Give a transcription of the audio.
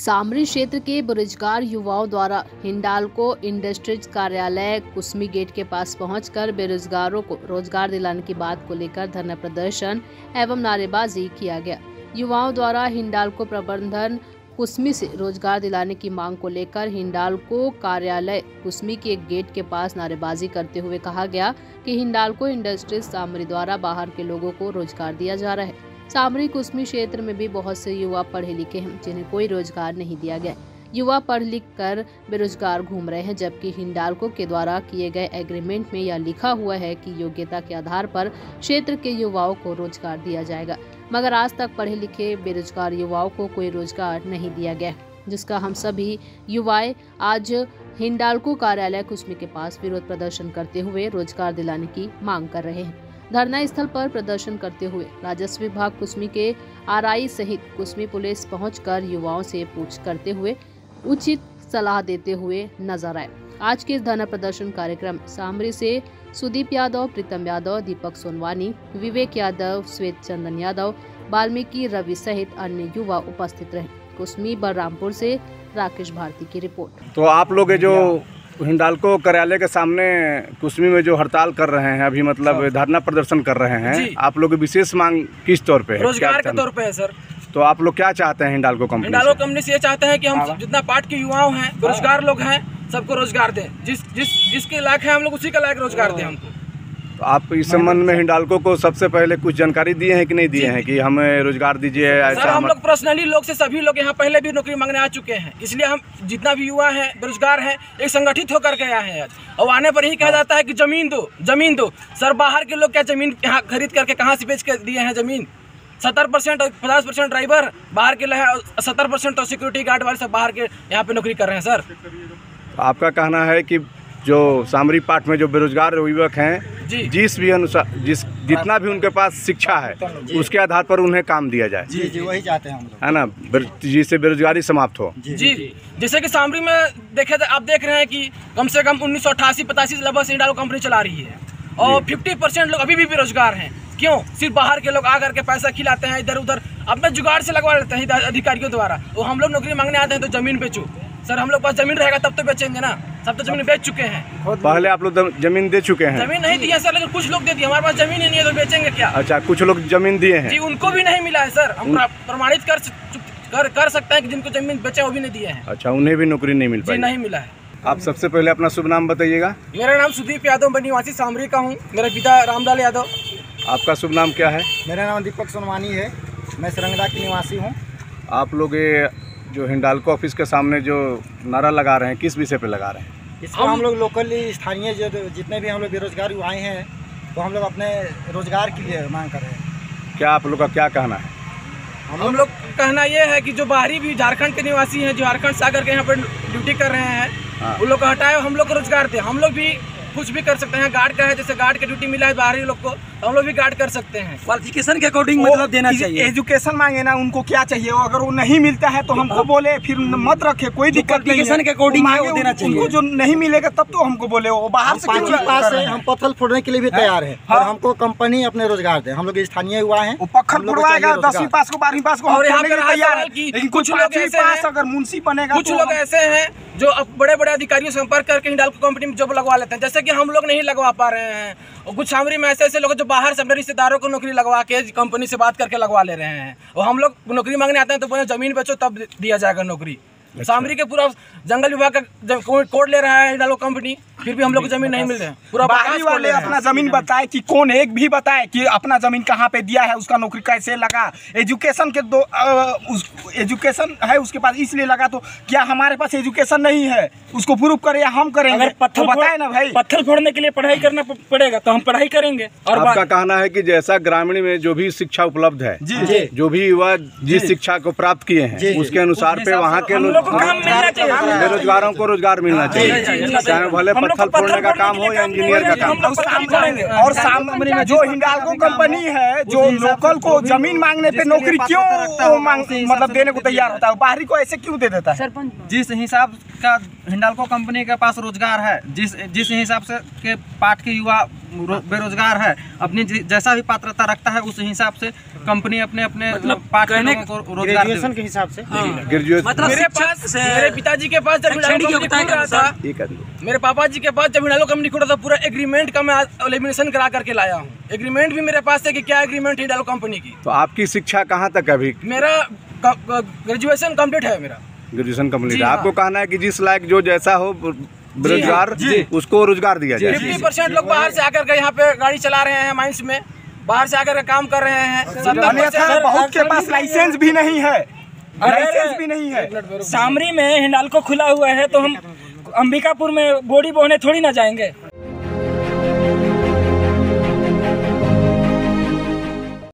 सामरी क्षेत्र के बेरोजगार युवाओं द्वारा हिंडाल्को इंडस्ट्रीज कार्यालय कुसमी गेट के पास पहुंचकर बेरोजगारों को रोजगार दिलाने की बात को लेकर धरना प्रदर्शन एवं नारेबाजी किया गया। युवाओं द्वारा हिंडाल्को प्रबंधन कुसमी से रोजगार दिलाने की मांग को लेकर हिंडाल्को कार्यालय कुसमी के गेट के पास नारेबाजी करते हुए कहा गया कि हिंडाल्को इंडस्ट्रीज सामरी द्वारा बाहर के लोगों को रोजगार दिया जा रहा है। सामरी कुसमी क्षेत्र में भी बहुत से युवा पढ़े लिखे हैं जिन्हें कोई रोजगार नहीं दिया गया। युवा पढ़ लिख कर बेरोजगार घूम रहे हैं, जबकि हिंडाल्को के द्वारा किए गए एग्रीमेंट में यह लिखा हुआ है कि योग्यता के आधार पर क्षेत्र के युवाओं को रोजगार दिया जाएगा, मगर आज तक पढ़े लिखे बेरोजगार युवाओं को कोई रोजगार नहीं दिया गया, जिसका हम सभी युवाएं आज हिंडाल्को कार्यालय कुसमी के पास विरोध प्रदर्शन करते हुए रोजगार दिलाने की मांग कर रहे हैं। धरना स्थल पर प्रदर्शन करते हुए राजस्व विभाग कुसमी के आरआई सहित कुसमी पुलिस पहुंचकर युवाओं से पूछ करते हुए उचित सलाह देते हुए नजर आए। आज के इस धरना प्रदर्शन कार्यक्रम सामरी से सुदीप यादव, प्रीतम यादव, दीपक सोनवानी, विवेक यादव, श्वेत चंदन यादव, वाल्मीकि रवि सहित अन्य युवा उपस्थित रहे। कुसमी बलरामपुर से राकेश भारती की रिपोर्ट। तो आप लोग जो हिंडाल्को कार्यालय के सामने कुसमी में जो हड़ताल कर रहे हैं, अभी मतलब धरना प्रदर्शन कर रहे हैं, आप लोग की विशेष मांग किस तौर पे है? रोजगार के तौर पे है सर। तो आप लोग क्या चाहते हैं हिंडाल्को कंपनी? हिंडाल्को कंपनी से ये चाहते हैं कि हम जितना पार्ट के युवाओं हैं, बेरोजगार लोग हैं, सबको रोजगार दें। जिसके लायक है हम लोग उसी का लायक रोजगार दें हमको। तो आप इस संबंध में हिंडाल्को को सबसे पहले कुछ जानकारी दिए हैं कि नहीं दिए हैं कि हमें रोजगार दीजिए? सर हम लोग पर्सनली लोग से सभी लोग यहाँ पहले भी नौकरी मांगने आ चुके हैं, इसलिए हम जितना भी युवा हैं बेरोजगार हैं एक संगठित होकर के आए हैं आज। और आने पर ही कहा जाता है कि जमीन दो, जमीन दो। सर बाहर के लोग क्या जमीन यहाँ खरीद करके कहाँ से बेच कर दिए हैं जमीन? 70% और 50% ड्राइवर बाहर के हैं, 70% तो सिक्योरिटी गार्ड वाले सब बाहर के यहाँ पे नौकरी कर रहे हैं सर। आपका कहना है कि जो सामरी पार्ट में जो बेरोजगार युवक हैं, जिस भी अनुसार जितना भी उनके पास शिक्षा है उसके आधार पर उन्हें काम दिया जाए। जी वही चाहते हैं हम लोग, है ना, जिससे बेरोजगारी समाप्त हो। जी जैसे कि सामरी में आप देख रहे हैं कि कम से कम 1988-85 लगभग से हिंडाल्को कंपनी चला रही है और 50% लोग अभी भी बेरोजगार हैं। क्यों? सिर्फ बाहर के लोग आकर के पैसा खिलाते हैं, इधर उधर अपने जुगाड़ से लगवा लेते हैं अधिकारियों द्वारा। वो हम लोग नौकरी मांगने आते हैं तो जमीन बेचो। सर हम लोग पास जमीन रहेगा तब तो बेचेंगे ना, सब तो जमीन बेच चुके हैं। पहले आप लोग जमीन दे चुके हैं? जमीन नहीं दिया सर, लेकिन कुछ लोग दे दिए। हमारे पास जमीन ही नहीं है तो बेचेंगे क्या? अच्छा, कुछ लोग जमीन दिए हैं? जी उनको भी नहीं मिला है सर। हम प्रमाणित कर सकते हैं कि जिनको जमीन बेचे वो भी नहीं दिए हैं। अच्छा, उन्हें भी नौकरी नहीं मिल पाई? नहीं मिला है। आप सबसे पहले अपना शुभ नाम बताइएगा। मेरा नाम सुदीप यादव, मैं निवासी सामरी का हूँ। मेरा पिता रामलाल यादव। आपका शुभ नाम क्या है? मेरा नाम दीपक सोनवानी है, मैं सरंगदा की निवासी हूँ। आप लोग ये जो हिंडाल्को ऑफिस के सामने जो नारा लगा रहे हैं, किस विषय पे लगा रहे हैं? इसको हम लोग लोकली स्थानीय जो जितने भी हम लोग बेरोजगार युवाएँ हैं तो हम लोग अपने रोजगार के लिए मांग कर रहे हैं। क्या आप लोग का क्या कहना है? हम लोग कहना ये है कि जो बाहरी भी झारखंड के निवासी हैं, झारखंड से आकर के यहाँ पर ड्यूटी कर रहे हैं, उन लोग को हटाए, हम लोग को रोजगार दे। हम लोग भी कुछ भी कर सकते हैं। गार्ड का है, जैसे गार्ड की ड्यूटी मिला है बाहरी लोग को, हम लोग भी गार्ड कर सकते हैं। क्वालिफिकेशन के अकॉर्डिंग मतलब देना चाहिए। एजुकेशन मांगे ना, उनको क्या चाहिए, अगर वो नहीं मिलता है तो हमको बोले, फिर मत रखे, कोई दिक्कत नहीं है। के अकॉर्डिंग वो देना चाहिए। उनको जो नहीं मिलेगा तब तो हमको बोले, वो बाहर से पास है, हम पत्थर फोड़ने के लिए भी तैयार है और हमको कंपनी अपने रोजगार दे। हम लोग स्थानीय युवा हैं, पत्थर फोड़वाएगा, 10वीं पास को 12वीं पास को और यहाँ पे तैयार है। लेकिन कुछ लोग पास अगर मुंशी बनेगा, कुछ लोग ऐसे हैं जो अब बड़े बड़े अधिकारियों से संपर्क करके हिंडाल्को कंपनी में जॉब लगवा लेते हैं, जैसे कि हम लोग नहीं लगवा पा रहे हैं। और कुछ सामरी में ऐसे लोग जो बाहर से अपने रिश्तेदारों को नौकरी लगवा के कंपनी से बात करके लगवा ले रहे हैं। और हम लोग नौकरी मांगने आते हैं तो बोले जमीन बेचो तब दिया जाएगा नौकरी। सामरी के पूरा जंगल विभाग का कोड ले रहा है हिंडाल्को कंपनी, फिर भी हम लोग को जमीन नहीं मिल रहा है। पूरा बाहरी वाले अपना जमीन बताए कि कौन एक भी बताए कि अपना जमीन कहाँ पे दिया है, उसका नौकरी कैसे लगा। एजुकेशन के दो एजुकेशन है उसके पास इसलिए लगा, तो क्या हमारे पास एजुकेशन नहीं है उसको प्रूव करे या हम करेंगे? अगर पत्थर बताए ना भाई, पत्थर फोड़ने के लिए पढ़ाई करना पड़ेगा तो हम पढ़ाई करेंगे। और आपका कहना है कि जैसा ग्रामीण में जो भी शिक्षा उपलब्ध है, जो भी युवा जिस शिक्षा को प्राप्त किए हैं उसके अनुसार पे वहाँ के बेरोजगारों को रोजगार मिलना चाहिए, चाहे भले पत्थर फोड़ने का काम हो या इंजीनियर का काम। और सामने में जो हिंडाल्को कंपनी है जो लोकल को जमीन मांगने पे नौकरी क्यों मतलब देने को तैयार होता है, बाहरी को ऐसे क्यों दे देता है? जिस हिसाब का हिंडाल्को कंपनी के पास रोजगार है, जिस हिसाब से के पार्ट के युवा बेरोजगार है अपनी जैसा भी पात्रता रखता है उस हिसाब से कंपनी अपने अपने मतलब पार्ट के कहने लोगों को रोजगार ग्रेजुएशन के हिसाब से ग्रेजुएट मतलब मेरे पिताजी के पास जब हिंडाल्को कंपनी खुल रहा था, मेरे पापा जी के पास जब हिंडाल्को कंपनी खुल रहा था, पूरा एग्रीमेंट का मैं लेमिनेशन करा करके लाया हूँ। एग्रीमेंट भी मेरे पास है कि क्या एग्रीमेंट है हिंडाल्को कंपनी की। तो आपकी शिक्षा कहाँ तक है अभी? मेरा ग्रेजुएशन कंप्लीट है मेरा। ग्रेजुएशन कंप्लीट है। हाँ। आपको कहना है कि जिस लायक जो जैसा हो बेरोजगार उसको रोजगार दिया जाए। 50% लोग बाहर से आकर के यहाँ पे गाड़ी चला रहे हैं, माइंस में बाहर से आकर के काम कर रहे हैं। अन्यथा बहुत के पास लाइसेंस भी नहीं है, लाइसेंस भी नहीं है। सामरी में हिंडाल्को खुला हुआ है तो हम अंबिकापुर में बोरी बोने थोड़ी ना जाएंगे।